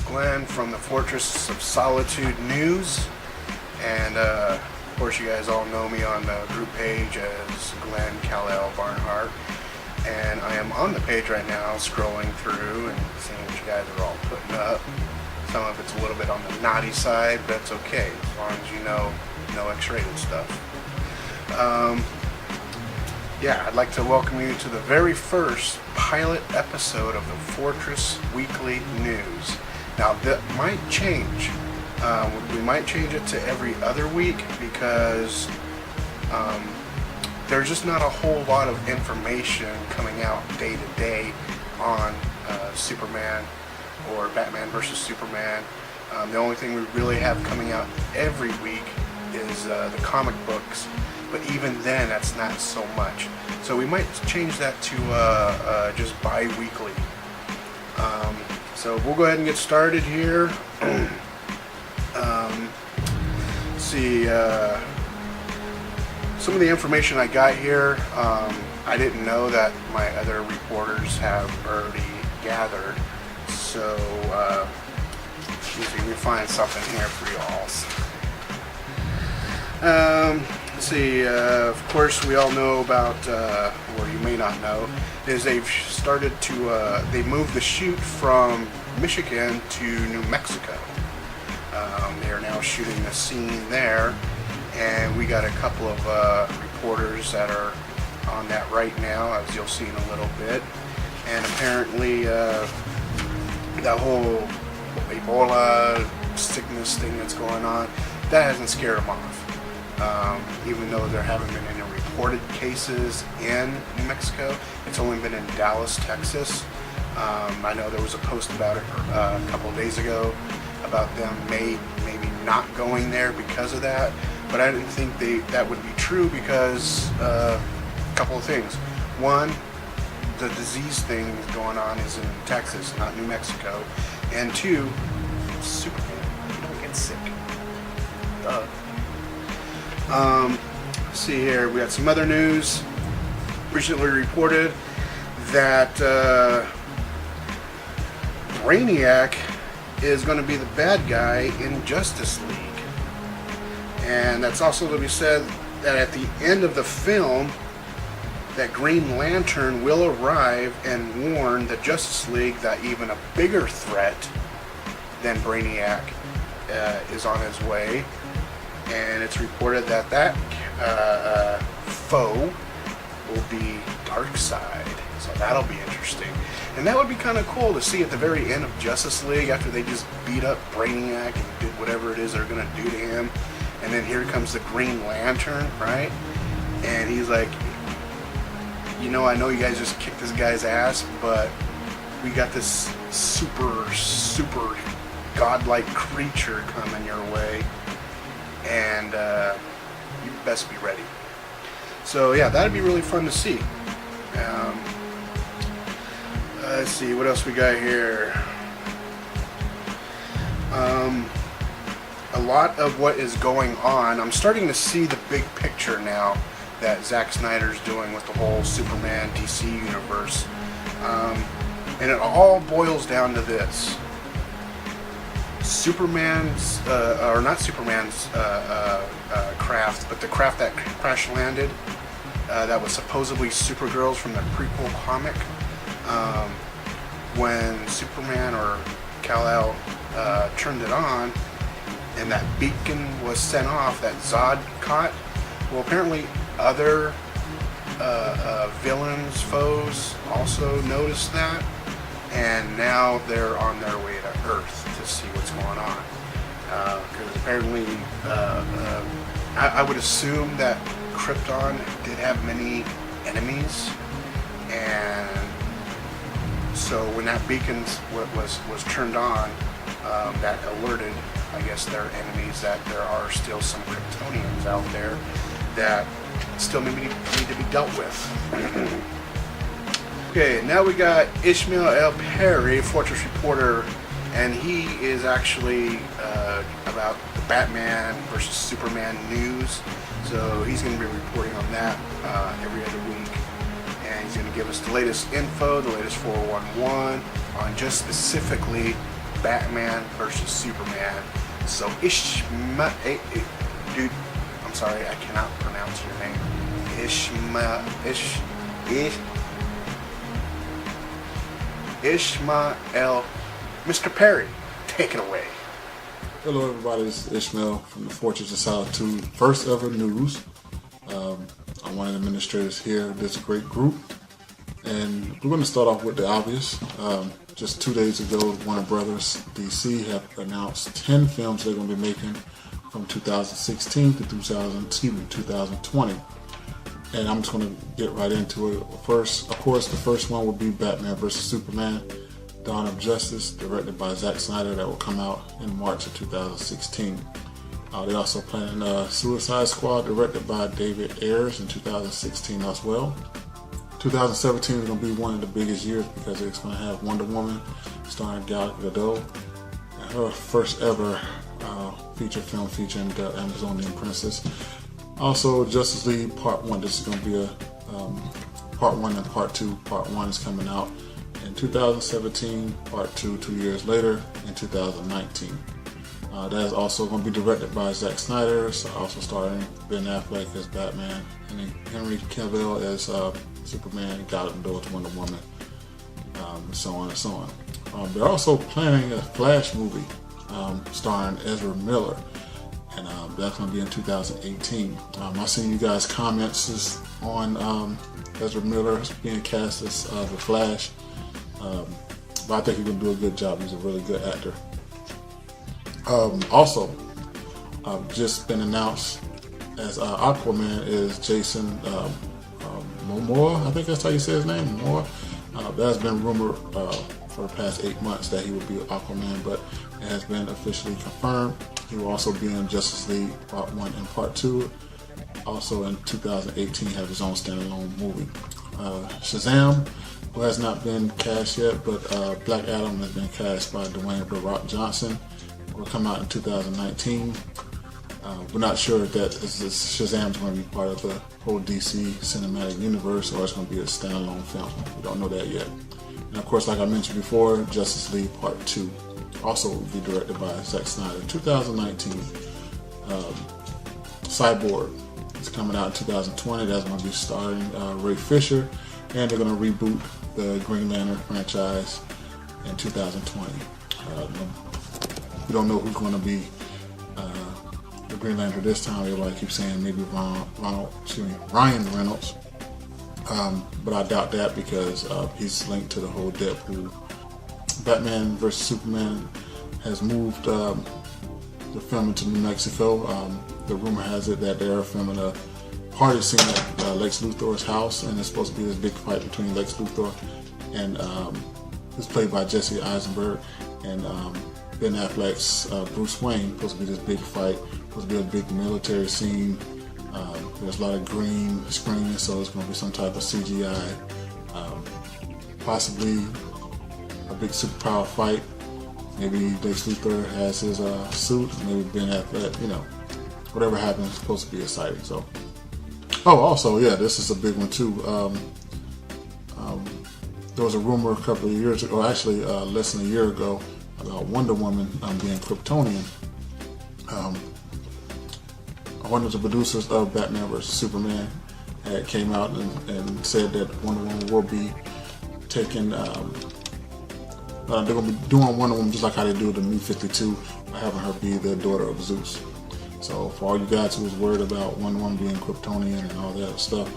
Glenn from the Fortress of Solitude News, and of course you guys all know me on the group page as Glenn Kal-El Barnhart, and I am on the page right now scrolling through and seeing what you guys are all putting up. Some of it's a little bit on the naughty side, but that's okay as long as you know no X-rated stuff. Yeah, I'd like to welcome you to the very first pilot episode of the Fortress Weekly News. Now that might change. We might change it to every other week because there's just not a whole lot of information coming out day to day on Superman or Batman versus Superman. The only thing we really have coming out every week is the comic books, but even then that's not so much. So we might change that to just bi-weekly. So we'll go ahead and get started here. Let's see, some of the information I got here, I didn't know that my other reporters have already gathered. So let me find something here for y'all. Let's see, of course we all know about, or you may not know, is they've started to, they moved the shoot from Michigan to New Mexico. They are now shooting the scene there, and we got a couple of reporters that are on that right now, as you'll see in a little bit. And apparently that whole Ebola sickness thing that's going on, that hasn't scared them off. Even though there haven't been any reported cases in New Mexico, it's only been in Dallas, Texas. I know there was a post about it a couple of days ago about them maybe not going there because of that, but I didn't think that would be true because a couple of things. One, the disease thing going on is in Texas, not New Mexico, and two, Superman, you don't get sick. Let's see here, we got some other news. Recently reported that Brainiac is going to be the bad guy in Justice League. And that's also to be said that at the end of the film, that Green Lantern will arrive and warn the Justice League that even a bigger threat than Brainiac is on his way. And it's reported that that foe will be Darkseid. So that'll be interesting. And that would be kind of cool to see at the very end of Justice League, after they just beat up Brainiac and did whatever it is they're going to do to him. And then here comes the Green Lantern, right? And he's like, you know, I know you guys just kicked this guy's ass, but we got this super godlike creature coming your way. And you best be ready. So yeah, that'd be really fun to see. Let's see, what else we got here? A lot of what is going on, I'm starting to see the big picture now that Zack Snyder's doing with the whole Superman DC universe. And it all boils down to this. Superman's, or not Superman's craft, but the craft that crash landed, that was supposedly Supergirl's from the prequel comic. When Superman or Kal-El turned it on, and that beacon was sent off, that Zod caught, well, apparently other villains, foes also noticed that, and now they're on their way to Earth to see what's going on. Because apparently, I would assume that Krypton did have many enemies, and so when that beacon was turned on, that alerted, I guess, their enemies that there are still some Kryptonians out there that still need to be dealt with. Okay, now we got Ishmael L. Perry, Fortress reporter, and he is actually about the Batman versus Superman news. So he's going to be reporting on that every other week. And he's going to give us the latest info, the latest 411 on just specifically Batman versus Superman. So dude, I'm sorry, I cannot pronounce your name. Ishmael. Mr. Perry, take it away. Hello everybody, this is Ishmael from the Fortress of Solitude. First ever news. I'm one of the administrators here of this great group. And we're going to start off with the obvious. Just 2 days ago, Warner Brothers DC have announced 10 films they're going to be making from 2016 to 2020. And I'm just going to get right into it. First, of course, the first one will be Batman vs. Superman, Dawn of Justice, directed by Zack Snyder, that will come out in March of 2016. They also planning Suicide Squad, directed by David Ayers, in 2016 as well. 2017 is going to be one of the biggest years because it's going to have Wonder Woman starring Gal Gadot, and her first ever feature film featuring the Amazonian princess. Also, Justice League Part 1. This is going to be a Part 1 and Part 2. Part 1 is coming out in 2017, Part 2 2 years later in 2019. That is also going to be directed by Zack Snyder, so also starring Ben Affleck as Batman, and Henry Cavill as Superman, Gal Gadot as Wonder Woman, so on and so on. They're also planning a Flash movie starring Ezra Miller, and that's going to be in 2018. I've seen you guys' comments on Ezra Miller being cast as the Flash, but I think he's going to do a good job. He's a really good actor. Also, just been announced as Aquaman is Jason Momoa. I think that's how you say his name, Momoa. That's been rumored for the past 8 months that he will be Aquaman, but it has been officially confirmed. He will also be in Justice League Part 1 and Part 2. Also in 2018 have his own standalone movie. Shazam, who has not been cast yet, but Black Adam has been cast by Dwayne "The Rock" Johnson. Will come out in 2019. We're not sure if that Shazam is going to be part of the whole DC cinematic universe or it's going to be a standalone film. We don't know that yet. And of course, like I mentioned before, Justice League Part 2 also will be directed by Zack Snyder. 2019. Cyborg is coming out in 2020. That's going to be starring Ray Fisher, and they're going to reboot the Green Lantern franchise in 2020. We don't know who's going to be the Green Lantern this time. Everybody keeps saying maybe Ryan Reynolds, but I doubt that because he's linked to the whole Deadpool. Batman vs. Superman has moved the filming to New Mexico. The rumor has it that they're filming a party scene at Lex Luthor's house, and it's supposed to be this big fight between Lex Luthor and it's played by Jesse Eisenberg, and Ben Affleck's Bruce Wayne. Supposed to be this big fight, supposed to be a big military scene. There's a lot of green screen, so it's going to be some type of CGI, possibly a big superpower fight. Maybe Lex Luthor has his suit, maybe Ben Affleck, whatever happens, it's supposed to be exciting. So, also, yeah, this is a big one too. There was a rumor a couple of years ago, actually less than a year ago, about Wonder Woman being Kryptonian. One of the producers of Batman vs. Superman had came out and said that Wonder Woman will be taking, they're going to be doing Wonder Woman just like how they do the New 52, by having her be the daughter of Zeus. So for all you guys who was worried about Wonder Woman being Kryptonian and all that stuff,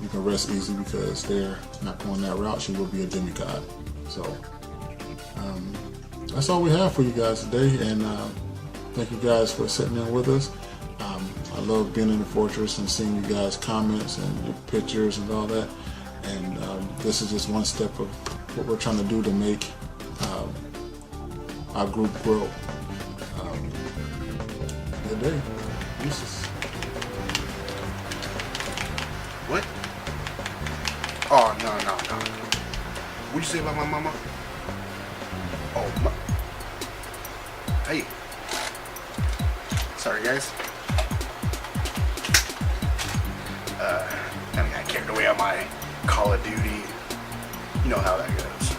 you can rest easy because they're not going that route. She will be a demigod. So that's all we have for you guys today, and thank you guys for sitting in with us. I love being in the Fortress and seeing you guys' comments and your pictures and all that, and this is just one step of what we're trying to do to make our group grow. Good day. Deuces. What? Oh, no. What'd you say about my mama? Oh, hey. Sorry, guys. I got carried away on my Call of Duty. You know how that goes.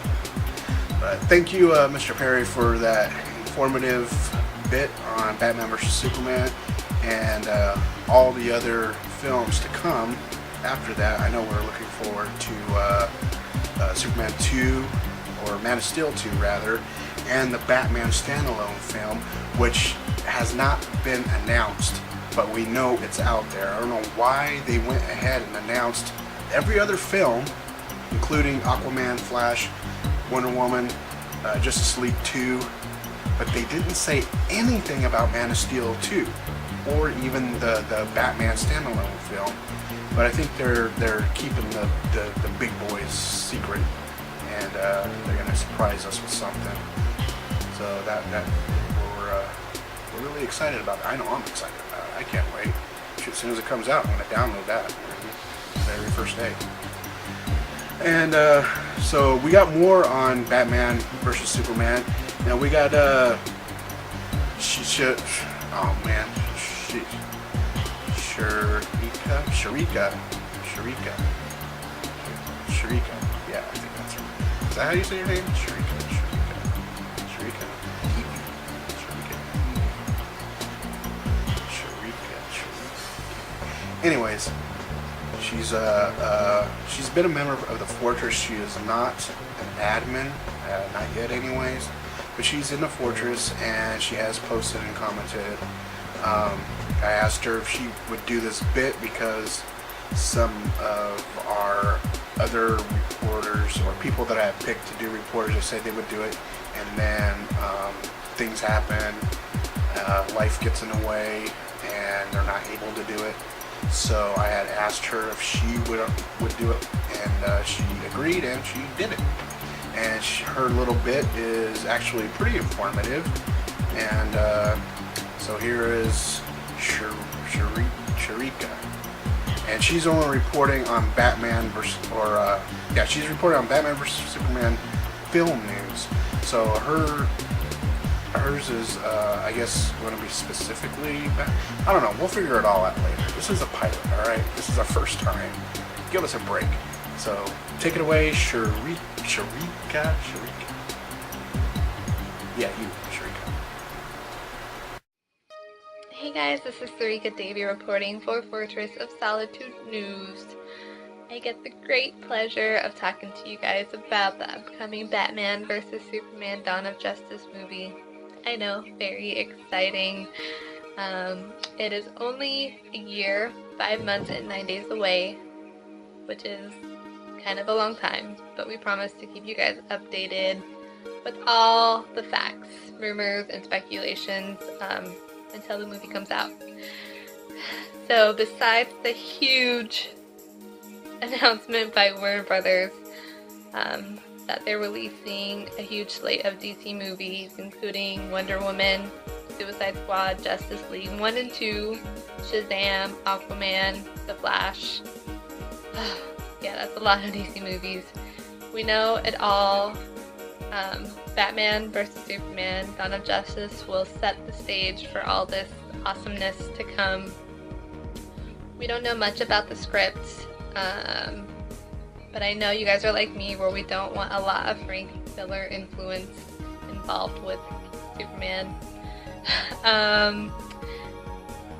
But thank you, Mr. Perry, for that informative bit on Batman vs. Superman and all the other films to come after that. I know we're looking forward to Superman 2, or Man of Steel 2 rather, and the Batman standalone film, which has not been announced, but we know it's out there. I don't know why they went ahead and announced every other film, including Aquaman, Flash, Wonder Woman, Justice League 2, but they didn't say anything about Man of Steel 2, or even the Batman standalone film. But I think they're keeping the big boys secret, and they're gonna surprise us with something. So that we're really excited about it. I know I'm excited about it. I can't wait. As soon as it comes out, I'm gonna download that the very first day. And so we got more on Batman versus Superman. Now we got Sharika. Yeah, I think that's right. Is that how you say your name? Sharika. Anyways, she's been a member of the Fortress. She is not an admin, not yet anyways, but she's in the Fortress, and she has posted and commented. I asked her if she would do this bit because some of our other reporters, or people that I have picked to do reporters, they said they would do it, and then things happen, life gets in the way, and they're not able to do it. So I had asked her if she would do it, and she agreed, and she did it. And her little bit is actually pretty informative. And so here is Sharika, and she's only reporting on Batman versus, she's reporting on Batman versus Superman film news. So hers is, I guess, going to be specifically, I don't know, we'll figure it all out later. This is a pilot, alright? This is our first time. Give us a break. So, take it away, Sharika. Yeah, you, Sharika. Hey guys, this is Sarika Davy reporting for Fortress of Solitude News. I get the great pleasure of talking to you guys about the upcoming Batman vs. Superman Dawn of Justice movie. I know, very exciting. It is only a year, 5 months, and 9 days away, which is kind of a long time, but we promise to keep you guys updated with all the facts, rumors, and speculations until the movie comes out. So besides the huge announcement by Warner Brothers that they're releasing a huge slate of DC movies, including Wonder Woman, Suicide Squad, Justice League 1 and 2, Shazam, Aquaman, The Flash. Yeah, that's a lot of DC movies. We know it all. Batman vs. Superman, Dawn of Justice will set the stage for all this awesomeness to come. We don't know much about the script, but I know you guys are like me, where we don't want a lot of Frank Miller influence involved with Superman.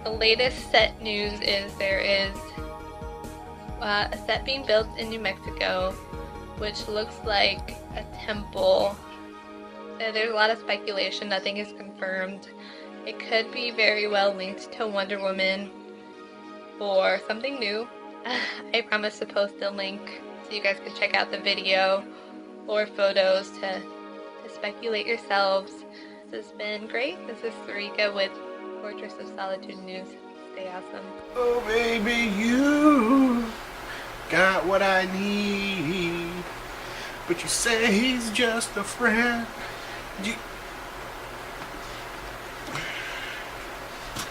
The latest set news is there is a set being built in New Mexico, which looks like a temple. There's a lot of speculation, nothing is confirmed. It could be very well linked to Wonder Woman or something new. I promise to post a link so you guys can check out the video or photos to speculate yourselves. This has been great. This is Sarika with Fortress of Solitude News. Stay awesome. Oh baby, you got what I need, but you say he's just a friend.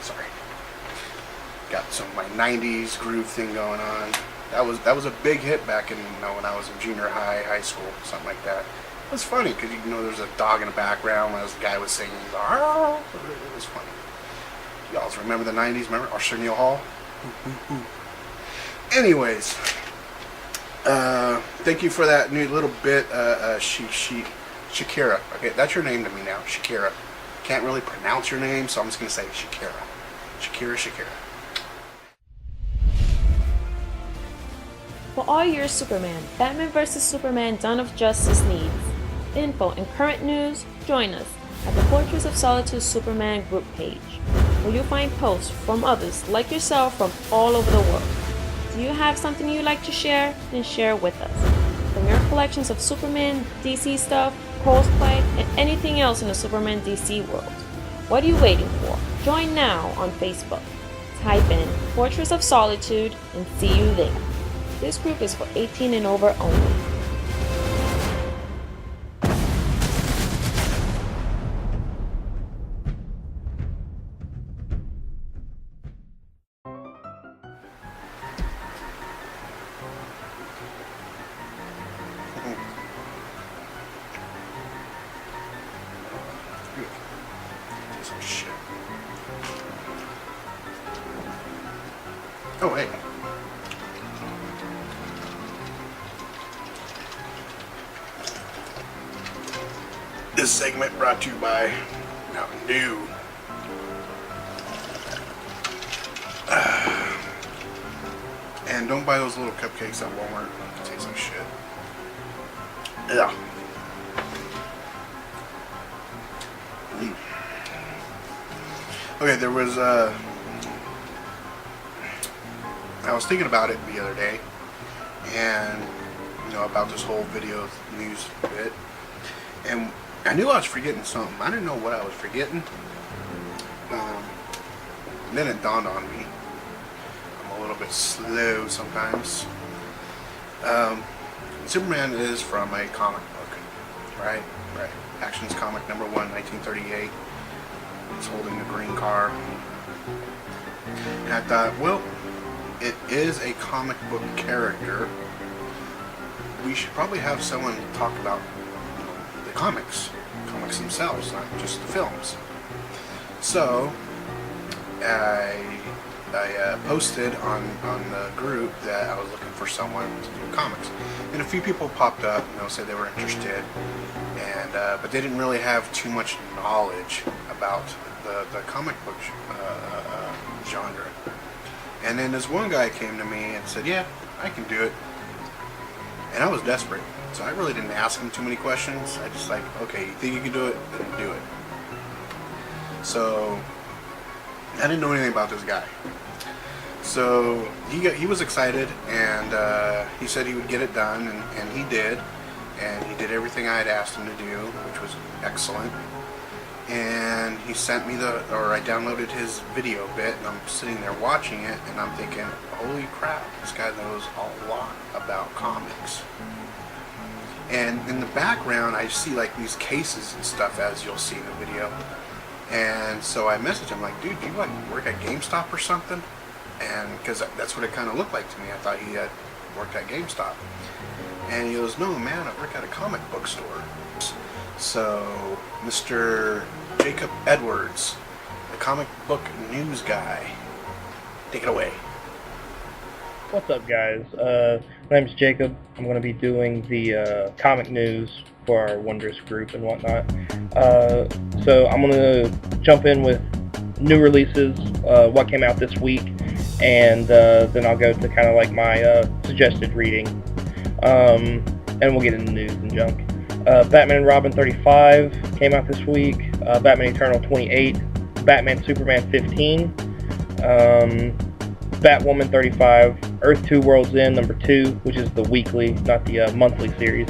Sorry, got some of my 90s groove thing going on. That was a big hit back in, when I was in junior high school, something like that. It was funny because there's a dog in the background as the guy was singing. It was funny. You all remember the 90s? Remember Arsenio Hall? Ooh, ooh, ooh. Anyways, thank you for that new little bit, Shakira. Okay, that's your name to me now, Shakira. Can't really pronounce your name, so I'm just gonna say Shakira. Shakira. For all your Superman, Batman vs. Superman Dawn of Justice needs info and current news, join us at the Fortress of Solitude Superman group page, where you'll find posts from others like yourself from all over the world. Do you have something you'd like to share? Then share with us. From your collections of Superman, DC stuff, cosplay, and anything else in the Superman DC world. What are you waiting for? Join now on Facebook. Type in Fortress of Solitude and see you there. This group is for 18 and over only. Some shit. Oh, hey. This segment brought to you by Mountain Dew. And don't buy those little cupcakes at Walmart. They taste like shit. Yeah. Okay, there was I was thinking about it the other day, and about this whole video news bit, and I knew I was forgetting something. I didn't know what I was forgetting. And then it dawned on me. I'm a little bit slow sometimes. Superman is from a comic book, right? Right. Action's comic number 1, 1938. It's holding the green car. And I thought, well, it is a comic book character. We should probably have someone talk about the comics themselves, not just the films. So I posted on the group that I was looking for someone to do comics, and a few people popped up, said they were interested, and but they didn't really have too much knowledge about the comic book genre. And then this one guy came to me and said, "Yeah, I can do it." And I was desperate, so I really didn't ask him too many questions. I just okay, you think you can do it? Then do it. So I didn't know anything about this guy. So he was excited, and he said he would get it done, and he did. And he did everything I had asked him to do, which was excellent. And he sent me I downloaded his video bit, and I'm sitting there watching it, and I'm thinking, holy crap, this guy knows a lot about comics. And in the background, I see these cases and stuff, as you'll see in the video. And so I messaged him dude, do you work at GameStop or something? And because that's what it kind of looked like to me. I thought he had worked at GameStop. And he goes, no man, I work at a comic book store. So Mr. Jacob Edwards, the comic book news guy, take it away. What's up, guys? My name's Jacob. I'm going to be doing the comic news for our Wondrous group and whatnot. So I'm going to jump in with new releases, what came out this week, and then I'll go to kind of my suggested reading, and we'll get into news and junk. Batman and Robin 35 came out this week. Batman Eternal 28. Batman Superman 15. Batwoman 35. Earth 2 Worlds End number 2, which is the weekly, not the monthly series.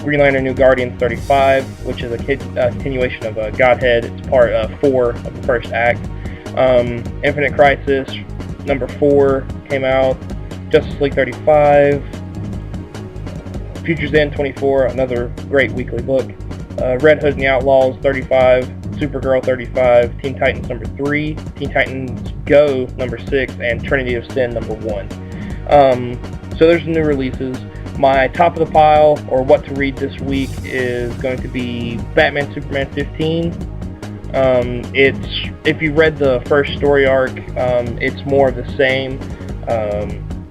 Green Lantern New Guardians 35, which is a continuation of Godhead. It's part 4 of the first act. Infinite Crisis number 4 came out. Justice League 35. Future's End 24, another great weekly book. Red Hood and the Outlaws 35. Supergirl 35. Teen Titans number 3. Teen Titans Go number 6. And Trinity of Sin number 1. So there's new releases. My top of the pile, or what to read this week, is going to be Batman Superman 15. If you read the first story arc, it's more of the same.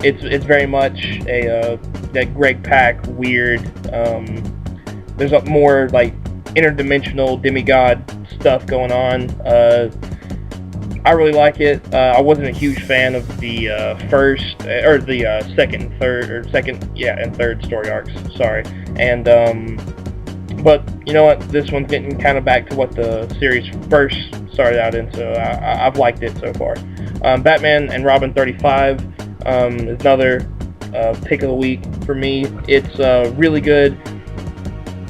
It's very much that Greg Pak weird there's a more like interdimensional demigod stuff going on. I really like it. I wasn't a huge fan of the first or the second and third story arcs. Sorry, and but you know what? This one's getting kind of back to what the series first started out in, so I've liked it so far. Batman and Robin 35 is another pick of the week for me. It's really good.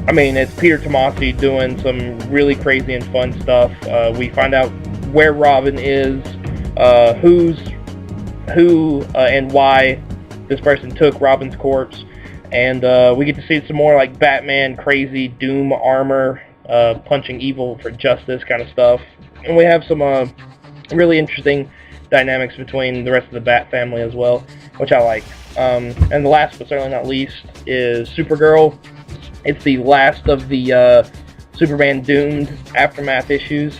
I mean, it's Peter Tomasi doing some really crazy and fun stuff. We find out where Robin is, who and why this person took Robin's corpse, and we get to see some more like Batman crazy Doom armor, punching evil for justice kind of stuff, and we have some really interesting dynamics between the rest of the Bat family as well, which I like. And the last but certainly not least is Supergirl. It's the last of the Superman Doomed Aftermath issues.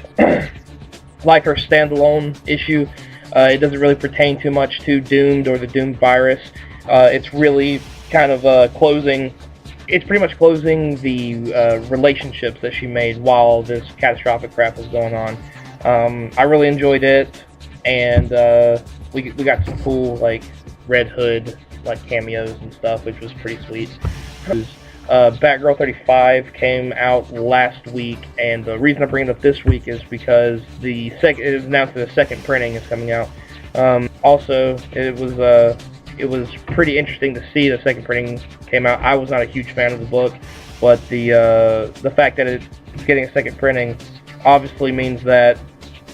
Like her standalone issue, it doesn't really pertain too much to Doomed or the Doomed virus. It's really kind of closing. It's pretty much closing the relationships that she made while this catastrophic crap was going on. I really enjoyed it, and we got some cool like Red Hood like cameos and stuff, which was pretty sweet. Batgirl 35 came out last week, and the reason I bring it up this week is because it was announced that the second printing is coming out. Also, it was pretty interesting to see the second printing came out. I was not a huge fan of the book, but the fact that it's getting a second printing obviously means that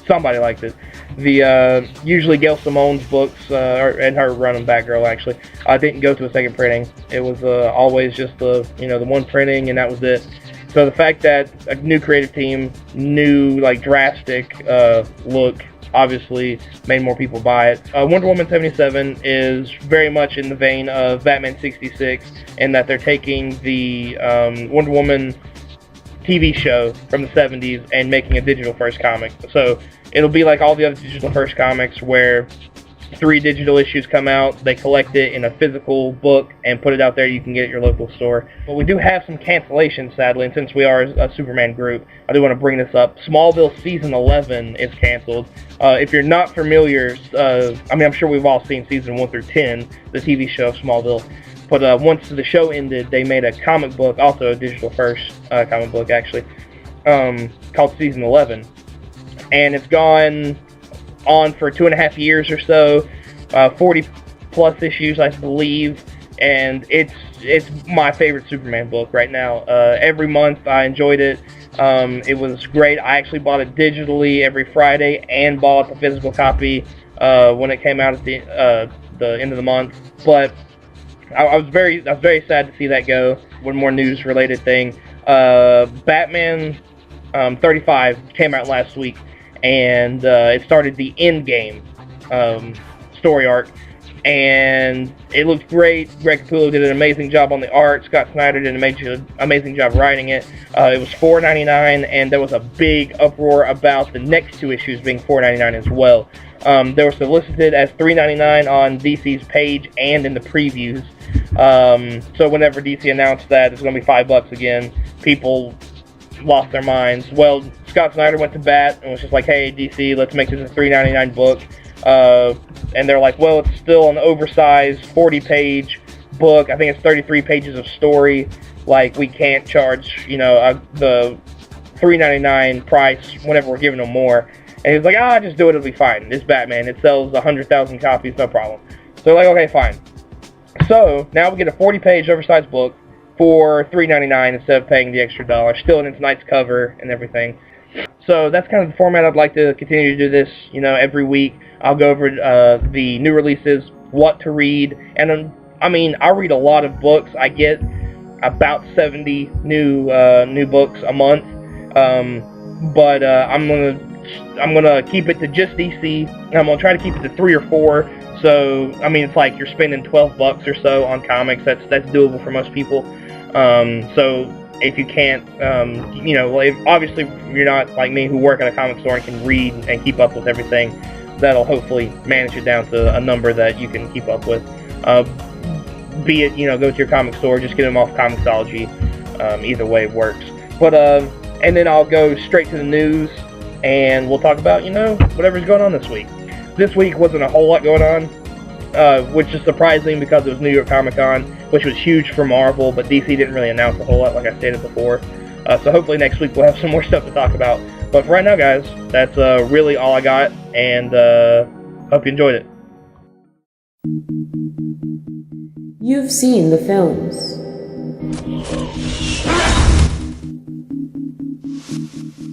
somebody liked it. The usually Gail Simone's books and her run on Batgirl actually didn't go to a second printing. It was always just the one printing, and that was it. So the fact that a new creative team, new like drastic look, obviously made more people buy it. Wonder Woman 77 is very much in the vein of Batman 66, in that they're taking the Wonder Woman TV show from the 70s and making a digital first comic. So it'll be like all the other digital first comics where 3 digital issues come out, they collect it in a physical book and put it out there. You can get it at your local store. But we do have some cancellations, sadly, and since we are a Superman group, I do want to bring this up. Smallville Season 11 is canceled. If you're not familiar, I'm sure we've all seen Season 1 through 10, the TV show of Smallville. But once the show ended, they made a comic book, also a digital first comic book actually, called Season 11. And it's gone on for 2.5 years or so, 40 plus issues I believe, and it's my favorite Superman book right now. Every month I enjoyed it. It was great. I actually bought it digitally every Friday and bought the physical copy when it came out at the end of the month. But I was very sad to see that go. One more news related thing. Batman 35 came out last week, and it started the Endgame story arc, and it looked great. Greg Capullo did an amazing job on the art. Scott Snyder did an amazing job writing it. It was $4.99, and there was a big uproar about the next 2 issues being $4.99 as well. They were solicited as $3.99 on DC's page and in the previews. So whenever DC announced that it's going to be $5 again, people lost their minds. Well, Scott Snyder went to bat and was just like, hey, DC, let's make this a $3.99 book. And they're like, well, it's still an oversized 40-page book. I think it's 33 pages of story. Like, we can't charge, the $3.99 price whenever we're giving them more. And he was like, just do it, it'll be fine. It's Batman. It sells 100,000 copies, no problem. So they're like, okay, fine. So now we get a 40-page oversized book for $3.99 instead of paying the extra $1. Still in its nice cover and everything. So that's kind of the format I'd like to continue to do this, every week. I'll go over the new releases, what to read, and I read a lot of books. I get about 70 new books a month, but I'm gonna keep it to just DC, and I'm gonna try to keep it to 3 or 4. So it's like you're spending $12 or so on comics. That's doable for most people. So if you can't, obviously you're not like me who work at a comic store and can read and keep up with everything, that'll hopefully manage it down to a number that you can keep up with. Be it, go to your comic store, just get them off Comixology. Either way works. But and then I'll go straight to the news, and we'll talk about, whatever's going on this week. This week wasn't a whole lot going on, which is surprising because it was New York Comic Con, which was huge for Marvel, but DC didn't really announce a whole lot, like I stated before. So hopefully next week we'll have some more stuff to talk about. But for right now, guys, that's really all I got, and hope you enjoyed it. You've seen the films.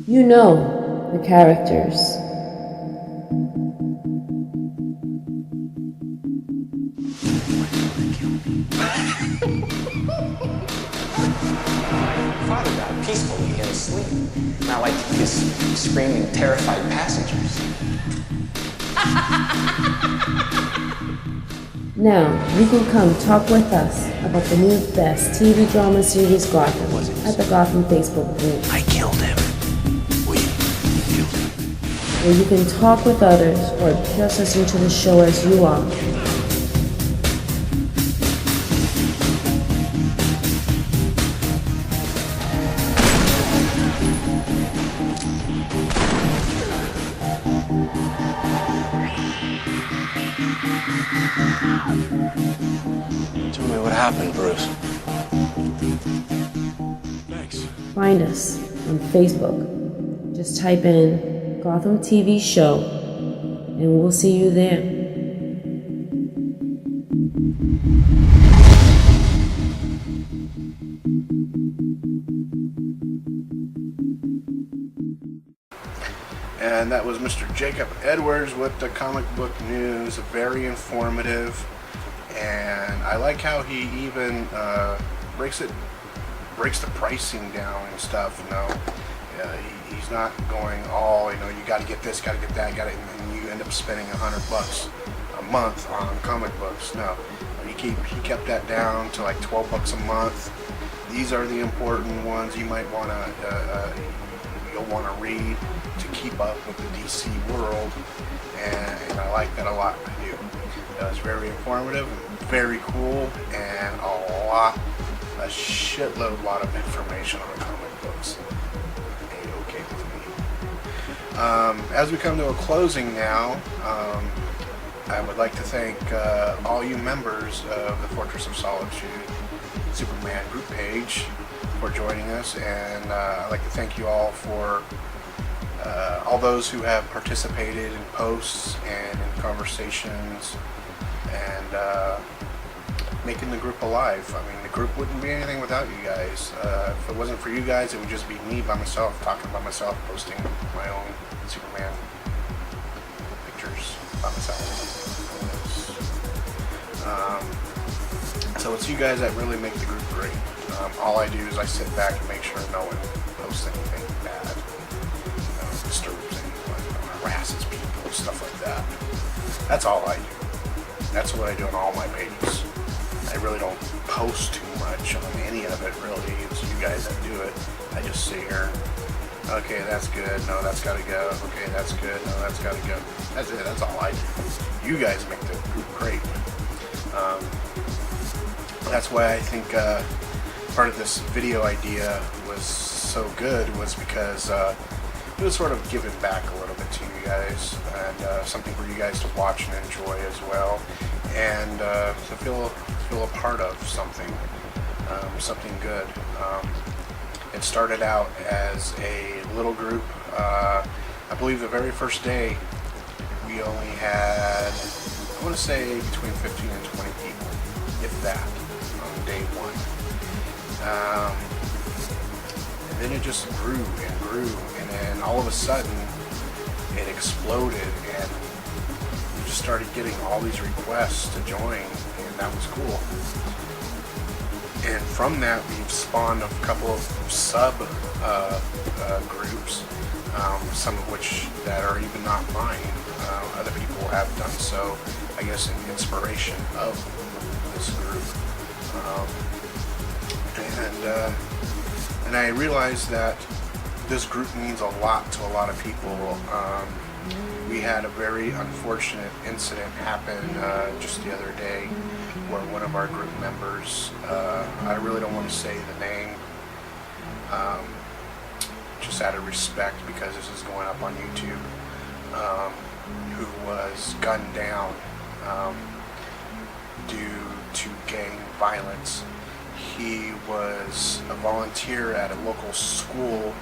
You know the characters. Father died peacefully in his sleep, not like his screaming, terrified passengers. Now, you can come talk with us about the new best TV drama series Gotham at the Gotham Facebook group. I killed him. We killed him. Where you can talk with others or just listen to the show as you are. Tell me what happened, Bruce. Thanks. Find us on Facebook. Just type in Gotham TV Show and we'll see you there. And that was Mr. Jacob Edwards with the comic book news. Very informative, and I like how he even breaks the pricing down and stuff. He's not going all, you got to get this, got to get that, and you end up spending $100 a month on comic books. No, he kept that down to like $12 a month. These are the important ones you might want to you'll want to read to keep up with the DC world, and I like that a lot. I do. It's very informative, very cool, and a shitload lot of information on comic books. A-okay with me. As we come to a closing now, I would like to thank all you members of the Fortress of Solitude Superman group page for joining us, and I'd like to thank you all for all those who have participated in posts and in conversations and making the group alive. I mean, the group wouldn't be anything without you guys. If it wasn't for you guys, it would just be me by myself, talking by myself, posting my own Superman pictures by myself. So it's you guys that really make the group great. All I do is I sit back and make sure no one posts anything bad, disturbs anyone, harasses people, stuff like that. That's all I do. That's what I do on all my pages. I really don't post too much on any of it, really. It's you guys that do it. I just sit here. Okay, that's good. No, that's gotta go. Okay, that's good. No, that's gotta go. That's it. That's all I do. You guys make the group great. That's why I think part of this video idea was so good was because it was sort of giving back a little bit to you guys, and something for you guys to watch and enjoy as well, and to feel a part of something good. It started out as a little group. I believe the very first day we only had, I want to say, between 15 and 20 people, if that, on day one. And then it just grew and grew, and then all of a sudden it exploded, and we just started getting all these requests to join, and that was cool. And from that, we've spawned a couple of sub groups, some of which that are even not mine. Other people have done so, I guess, in inspiration of this group. And I realized that this group means a lot to a lot of people. We had a very unfortunate incident happen just the other day where one of our group members, I really don't want to say the name, um, just out of respect, because this is going up on YouTube, who was gunned down due to gang violence. He was a volunteer at a local school,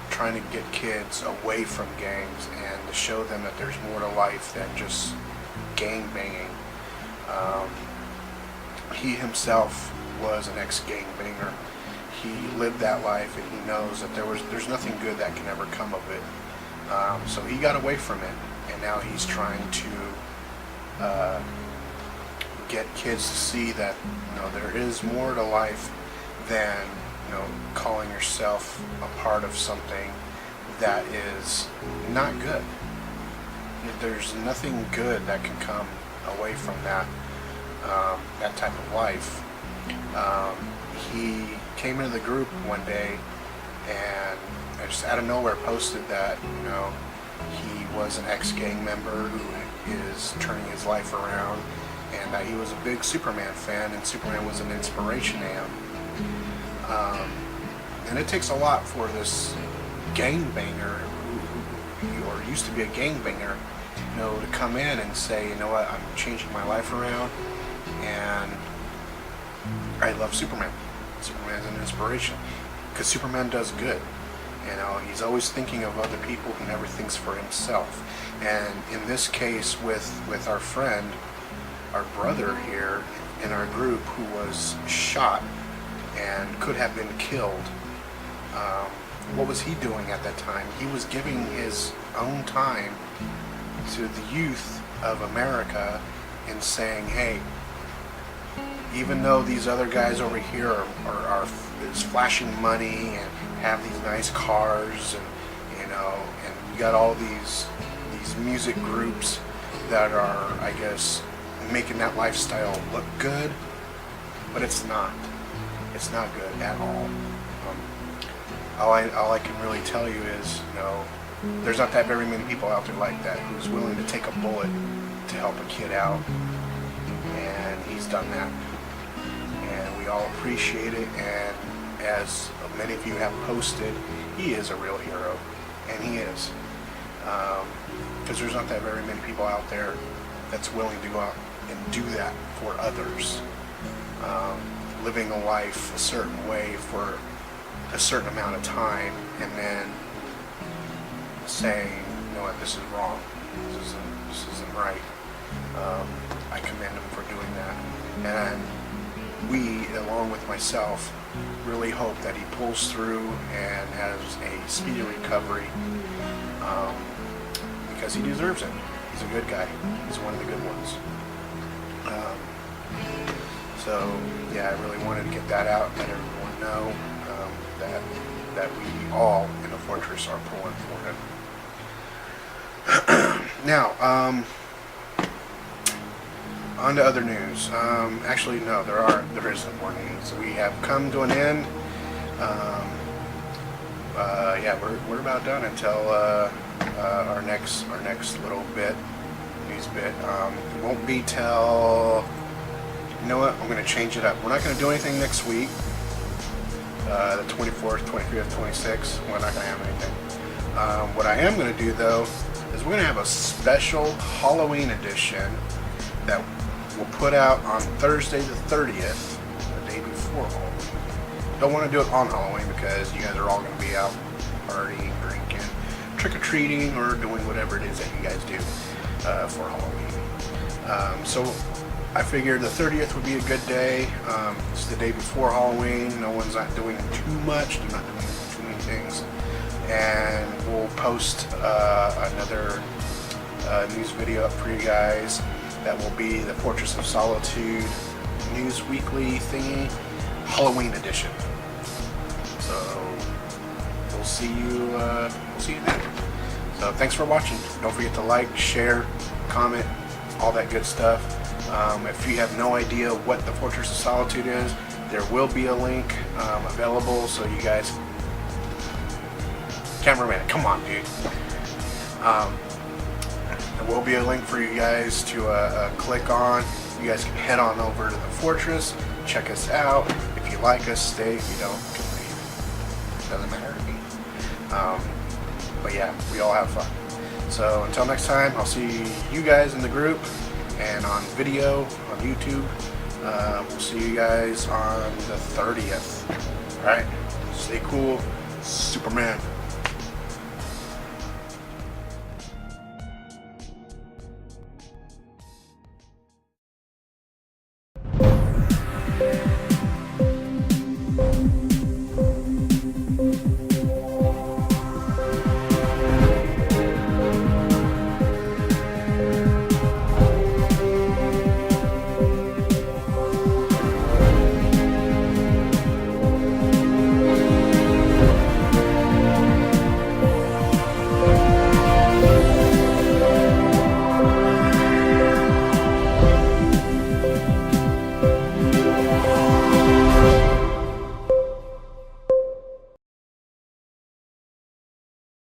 trying to get kids away from gangs and to show them that there's more to life than just gang banging. He himself was an ex-gang banger. He lived that life, and he knows that there's nothing good that can ever come of it. So he got away from it, and now he's trying to get kids to see that, you know, there is more to life than, you know, calling yourself a part of something that is not good. There's nothing good that can come away from that type of life. He came into the group one day and just out of nowhere posted that, you know, he was an ex-gang member who is turning his life around, and that he was a big Superman fan, and Superman was an inspiration to him. And it takes a lot for this gangbanger, or used to be a gangbanger, you know, to come in and say, you know what, I'm changing my life around, and I love Superman. Superman's an inspiration, because Superman does good. You know, he's always thinking of other people. He never thinks for himself. And in this case, with our friend, our brother here in our group, who was shot and could have been killed, what was he doing at that time? He was giving his own time to the youth of America and saying, hey, even though these other guys over here are is flashing money and have these nice cars, and, you know, and you got all these music groups that are, I guess, making that lifestyle look good, but it's not. It's not good at all. All I can really tell you is, you know, there's not that very many people out there like that who's willing to take a bullet to help a kid out, and he's done that, and we all appreciate it. And as many of you have posted, he is a real hero, and he is, because there's not that very many people out there that's willing to go out and do that for others, living a life a certain way for a certain amount of time, and then saying, you know what, this is wrong, this isn't right. I commend him for doing that, and we, along with myself, really hope that he pulls through and has a speedy recovery, because he deserves it. He's a good guy. He's one of the good ones. So yeah, I really wanted to get that out and let everyone know that we all in the Fortress are pulling for him. Now, on to other news. Actually, no, there is some more news. We have come to an end. Yeah, we're about done until our next little news bit. It won't be till, you know what? I'm going to change it up. We're not going to do anything next week. The 24th, 25th, 26th. We're not going to have anything. What I am going to do though is we're going to have a special Halloween edition that we'll put out on Thursday the 30th, the day before Halloween. Don't want to do it on Halloween because you guys are all going to be out partying, drinking, trick-or-treating, or doing whatever it is that you guys do for Halloween. So I figured the 30th would be a good day. It's the day before Halloween. No one's not doing too much. They're not doing too many things. And we'll post another news video up for you guys. That will be the Fortress of Solitude News Weekly thingy, Halloween edition. So we'll see you then. So thanks for watching. Don't forget to like, share, comment, all that good stuff. If you have no idea what the Fortress of Solitude is, there will be a link available, so you guys, cameraman, come on, dude. There will be a link for you guys to click on. You guys can head on over to the Fortress, check us out. If you like us, stay. If you don't, Doesn't matter to me. But yeah, we all have fun. So until next time, I'll see you guys in the group and on video on YouTube. We'll see you guys on the 30th. Alright, stay cool, Superman.